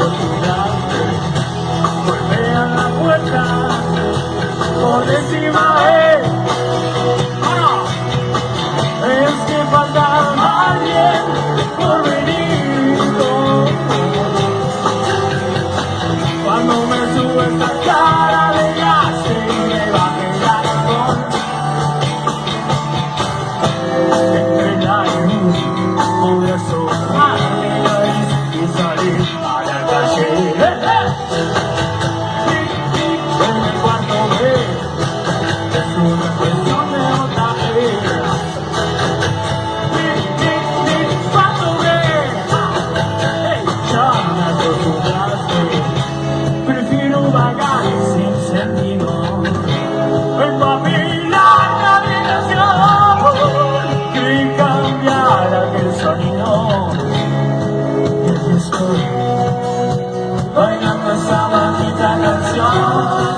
acostumbraste. Golpea la puerta por encima es que falta alguien por venir. Cuando me sube esta cara de gas y me baje el alcohol, entre la luz podré asomarme y salir a la calle. En el cuarto B es una cuestión de otra vida. Cuarto B, ya me acostumbraste. Prefiero vagar sin sentido. Vengo a afilar la habitación y cambiar aquel sonido. Y aquí estoy, bailando esa maldita canción.